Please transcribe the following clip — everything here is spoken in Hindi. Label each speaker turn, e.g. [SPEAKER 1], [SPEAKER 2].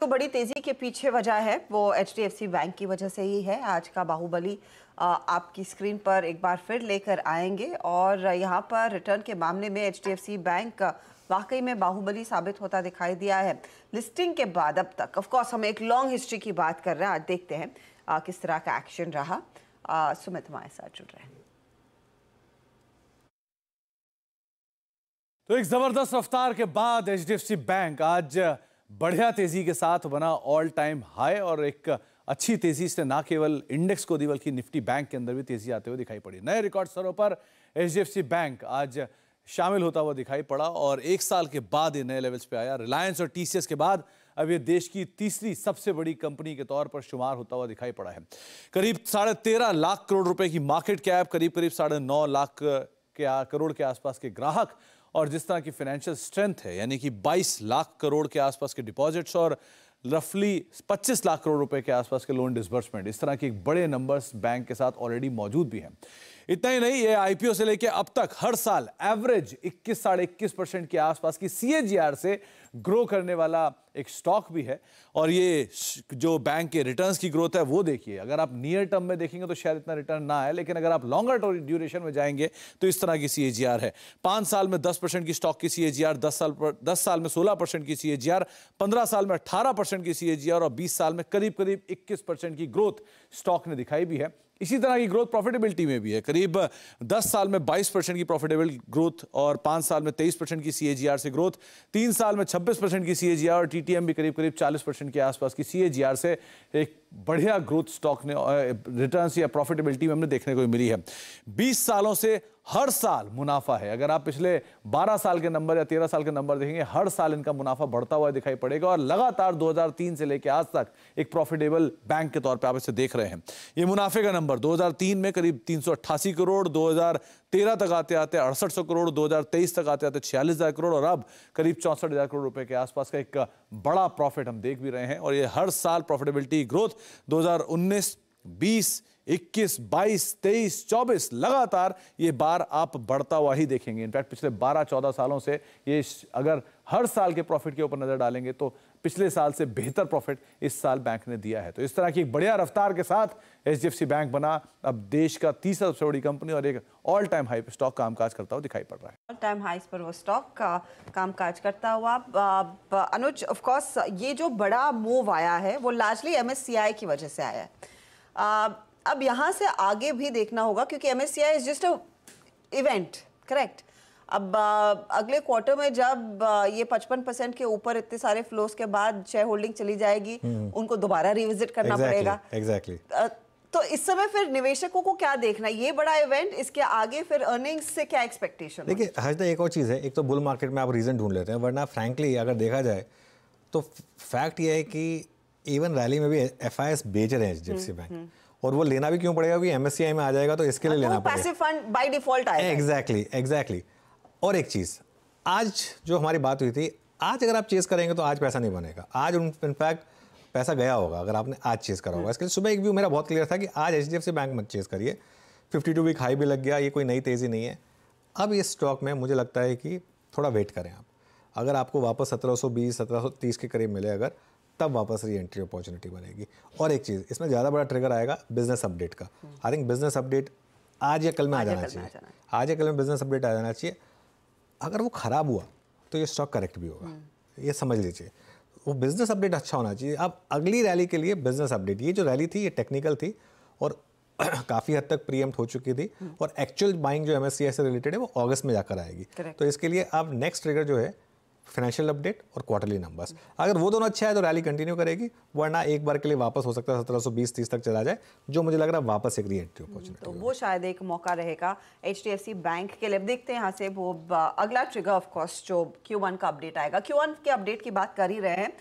[SPEAKER 1] तो बड़ी तेजी के पीछे वजह है वो एचडीएफसी बैंक की वजह से ही है। आज का बाहुबली आपकी स्क्रीन पर एक बार फिर लेकर आएंगे और यहाँ पर रिटर्न के मामले में एचडीएफसी बैंक वाकई में बाहुबली साबित होता दिखाई दिया है लिस्टिंग के बाद अब तक। ऑफ कोर्स हम एक लॉन्ग हिस्ट्री की बात कर रहे हैं, आज देखते हैं किस तरह का एक्शन रहा। सुमित हमारे साथ जुड़ रहे हैं।
[SPEAKER 2] तो एक जबरदस्त रफ्तार के बाद एचडीएफसी बैंक आज बढ़िया तेजी के साथ बना ऑल टाइम हाई और एक अच्छी तेजी से ना केवल इंडेक्स को दी बल्कि निफ्टी बैंक के अंदर भी तेजी आते हुए दिखाई पड़ी। नए रिकॉर्ड स्तरों पर एचडीएफसी बैंक आज शामिल होता हुआ दिखाई पड़ा और एक साल के बाद ये नए लेवल्स पे आया। रिलायंस और टीसीएस के बाद अब ये देश की तीसरी सबसे बड़ी कंपनी के तौर पर शुमार होता हुआ दिखाई पड़ा है। करीब 13.5 लाख करोड़ रुपए की मार्केट कैप, करीब 9.5 लाख करोड़ के आसपास के ग्राहक और जिस तरह की फाइनेंशियल स्ट्रेंथ है यानी कि 22 लाख करोड़ के आसपास के डिपॉजिट्स और रफली 25 लाख करोड़ रुपए के आसपास के लोन डिसबर्समेंट, इस तरह के बड़े नंबर्स बैंक के साथ ऑलरेडी मौजूद भी हैं। इतना ही नहीं, ये आईपीओ से लेके अब तक हर साल एवरेज 21-21% के आसपास की सीएजीआर से ग्रो करने वाला एक स्टॉक भी है। और ये जो बैंक के रिटर्न्स की ग्रोथ है वो देखिए, अगर आप नियर टर्म में देखेंगे तो शायद इतना रिटर्न ना आए, लेकिन अगर आप लॉन्गर ड्यूरेशन में जाएंगे तो इस तरह की सीएजीआर है। 5 साल में 10% की स्टॉक की सीएजीआर, 10 साल में 16% की सीएजीआर, 15 साल में 18% की सीएजीआर और 20 साल में करीब 21% की ग्रोथ स्टॉक ने दिखाई भी है। इसी तरह की ग्रोथ प्रॉफिटेबिलिटी में भी है। करीब 10 साल में 22% की प्रॉफिटेबल ग्रोथ और 5 साल में 23% की सीएजीआर से ग्रोथ, 3 साल में 26% की सीएजीआर और टीटीएम भी करीब 40% के आसपास की सीएजीआर से एक बढ़िया ग्रोथ स्टॉक ने रिटर्न्स या प्रॉफिटेबिलिटी में हमने देखने को मिली है। 20 सालों से हर साल मुनाफा है। अगर आप पिछले 12 साल के नंबर या 13 साल के नंबर देखेंगे, हर साल इनका मुनाफा बढ़ता हुआ दिखाई पड़ेगा और लगातार 2003 से लेकर आज तक एक प्रॉफिटेबल बैंक के तौर पे आप इसे देख रहे हैं। ये मुनाफे का नंबर 2003 में करीब 388 करोड़, 2013 तक आते आते 6800 करोड़, 2023 तक आते आते 46,000 करोड़ और अब करीब 64,000 करोड़ रुपए के आसपास का एक बड़ा प्रॉफिट हम देख भी रहे हैं। और ये हर साल प्रॉफिटेबिलिटी ग्रोथ 2019, 20, 21, 22, 23, 24 लगातार ये बार आप बढ़ता हुआ ही देखेंगे। इनफैक्ट पिछले 12-14 सालों से ये अगर हर साल के प्रॉफिट के ऊपर नजर डालेंगे तो पिछले साल से बेहतर प्रॉफिट इस साल बैंक ने दिया है। तो इस तरह की एक बढ़िया रफ्तार के साथ एचडीएफसी बैंक बना अब देश का तीसरा सबसे बड़ी कंपनी और एक ऑल टाइम हाई पे स्टॉक कामकाज करता हुआ दिखाई पड़ रहा है।
[SPEAKER 1] ऑल टाइम हाइस पर वो स्टॉक का कामकाज करता हुआ। अनुज, ऑफ कोर्स ये जो बड़ा मूव आया है वो लार्जली एमएससीआई की वजह से आया है। अब यहाँ से आगे भी देखना होगा क्योंकि MSCI is just a event, correct. अब अगले क्वार्टर में जब ये 55% के ऊपर इतने सारे फ्लोस के बाद शेयर होल्डिंग चली जाएगी, उनको दोबारा रिविजिट करना पड़ेगा।
[SPEAKER 3] एग्जैक्टली।
[SPEAKER 1] तो इस समय फिर निवेशकों को क्या देखना, ये बड़ा इवेंट, इसके आगे फिर अर्निंग्स से क्या एक्सपेक्टेशन?
[SPEAKER 3] देखिए हर्षदा, एक और चीज़ है, एक तो बुल मार्केट में आप रीज़न ढूंढ लेते हैं, वरना फ्रैंकली अगर देखा जाए तो फैक्ट ये है कि इवन रैली में भी एफआईएस बेच रहे हैं एचडीएफसी बैंक, और वो लेना भी क्यों पड़ेगा कि एमएससीआई में आ जाएगा तो इसके लिए लेना पड़ेगा।
[SPEAKER 1] पैसिव फंड बाय डिफॉल्ट आएगा।
[SPEAKER 3] एग्जैक्टली। और एक चीज़, आज जो हमारी बात हुई थी, आज अगर आप चेस करेंगे तो आज पैसा नहीं बनेगा। आज इनफैक्ट पैसा गया होगा अगर आपने आज चेस करा होगा। इसके लिए सुबह एक व्यू मेरा बहुत क्लियर था कि आज एचडीएफसी बैंक मत चेस करिए। 52 वीक हाई भी लग गया, ये कोई नई तेज़ी नहीं है। अब इस स्टॉक में मुझे लगता है कि थोड़ा वेट करें आप। अगर आपको वापस 1720, 1730 के करीब मिले अगर, तब वापस री एंट्री अपॉर्चुनिटी बनेगी। और एक चीज़, इसमें ज़्यादा बड़ा ट्रिगर आएगा बिजनेस अपडेट का। आई थिंक बिजनेस अपडेट आज या कल में आ जाना चाहिए। आज या कल में बिजनेस अपडेट आ जाना चाहिए। अगर वो ख़राब हुआ तो ये स्टॉक करेक्ट भी होगा, ये समझ लीजिए। वो बिजनेस अपडेट अच्छा होना चाहिए। अब अगली रैली के लिए बिजनेस अपडेट, ये जो रैली थी ये टेक्निकल थी और काफ़ी हद तक प्रीएम्प्ट हो चुकी थी और एक्चुअल बाइंग जो एमएससीआई से रिलेटेड है वो अगस्त में जाकर आएगी। तो इसके लिए अब नेक्स्ट ट्रिगर जो है फाइनेंशियल अपडेट और क्वार्टरली नंबर्स, अगर वो दोनों अच्छा है तो रैली कंटिन्यू करेगी, वरना एक बार के लिए वापस हो सकता है 1720-30 तक चला जाए, जो मुझे लग रहा है वापस एक री एंट्री अपॉर्चुनिटी।
[SPEAKER 1] तो वो शायद एक मौका रहेगा एचडीएफसी बैंक के लिए। देखते हैं यहाँ से वो अगला ट्रिगर ऑफ कोर्स जो Q1 का अपडेट आएगा। Q1 के अपडेट की बात कर ही रहे हैं।